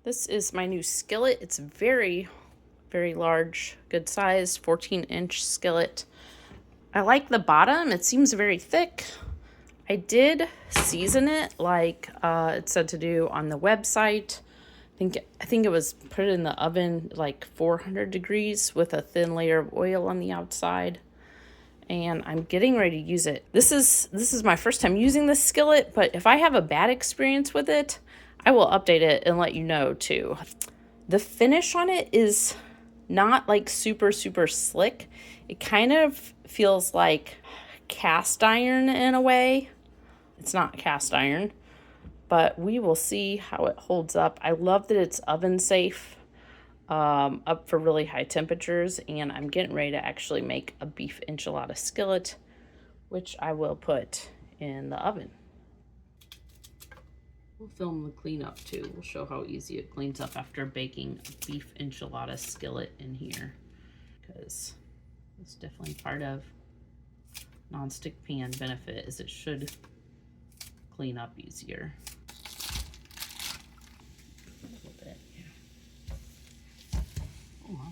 This is my new skillet. It's very, very large, good size, 14-inch skillet. I like the bottom. It seems very thick. I did season it like it said to do on the website. I think it was put in the oven like 400 degrees with a thin layer of oil on the outside. And I'm getting ready to use it. This is my first time using this skillet, but if I have a bad experience with it, I will update it and let you know too. The finish on it is not like super, super slick. It kind of feels like cast iron in a way. It's not cast iron, but we will see how it holds up. I love that it's oven safe, up for really high temperatures, and I'm getting ready to actually make a beef enchilada skillet, which I will put in the oven. We'll film the cleanup too. We'll show how easy it cleans up after baking a beef enchilada skillet in here, because it's definitely part of nonstick pan benefit is it should clean up easier. A little bit, yeah. Oh my.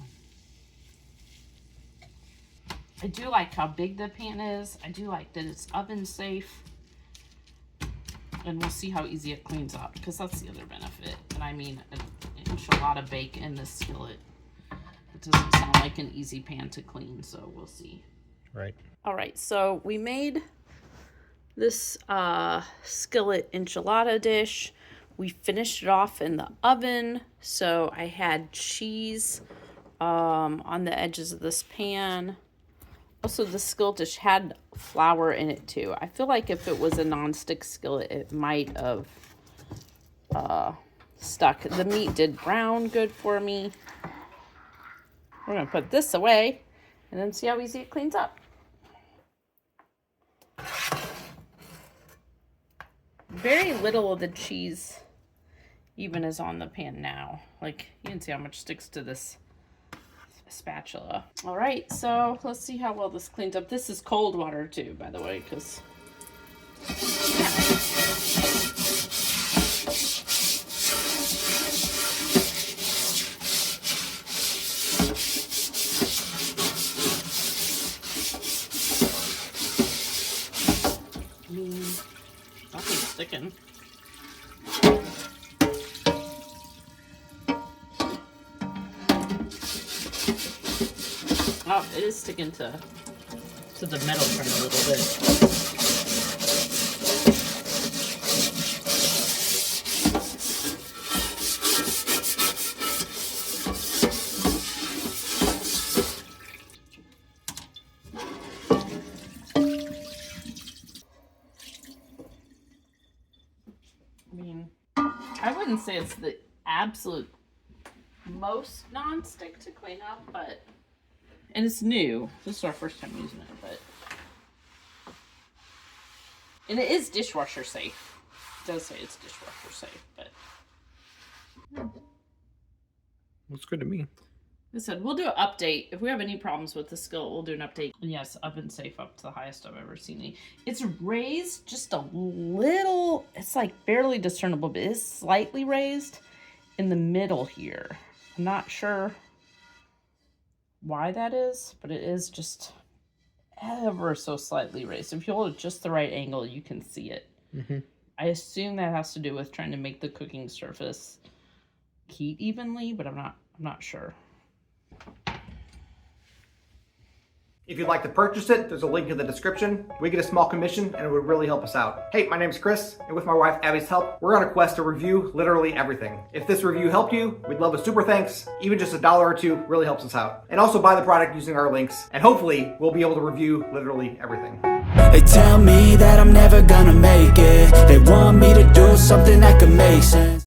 I do like how big the pan is. I do like that it's oven safe. And we'll see how easy it cleans up, because that's the other benefit. And I mean, an enchilada bake in this skillet. It doesn't sound like an easy pan to clean, so we'll see. Right. All right, so we made this skillet enchilada dish. We finished it off in the oven. So I had cheese on the edges of this pan. Also, the skillet dish had flour in it too. I feel like if it was a nonstick skillet, it might have stuck. The meat did brown good for me. We're gonna put this away and then see how easy it cleans up. Very little of the cheese even is on the pan now. Like, you can see how much sticks to this spatula. All right, so let's see how well this cleans up. This is cold water too, by the way, because nothing's sticking. Oh, it is sticking to the metal trim a little bit. I mean, I wouldn't say it's the absolute most nonstick to clean up, but and it's new. This is our first time using it, but and it is dishwasher safe. It does say it's dishwasher safe, but Looks good to me. like I said, we'll do an update. If we have any problems with the skillet, we'll do an update. And yes, oven safe up to the highest I've ever seen it. It's raised just a little, it's like barely discernible, but it's slightly raised in the middle here. I'm not sure why that is, but it is just ever so slightly raised. If you hold it just the right angle, you can see it. Mm-hmm. I assume that has to do with trying to make the cooking surface heat evenly, but I'm not sure. If you'd like to purchase it, there's a link in the description. We get a small commission and it would really help us out. Hey, my name's Chris, and with my wife Abby's help, we're on a quest to review literally everything. If this review helped you, we'd love a super thanks. Even just $1 or $2 really helps us out. And also buy the product using our links, and hopefully we'll be able to review literally everything. They tell me that I'm never gonna make it. They want me to do something that could make sense.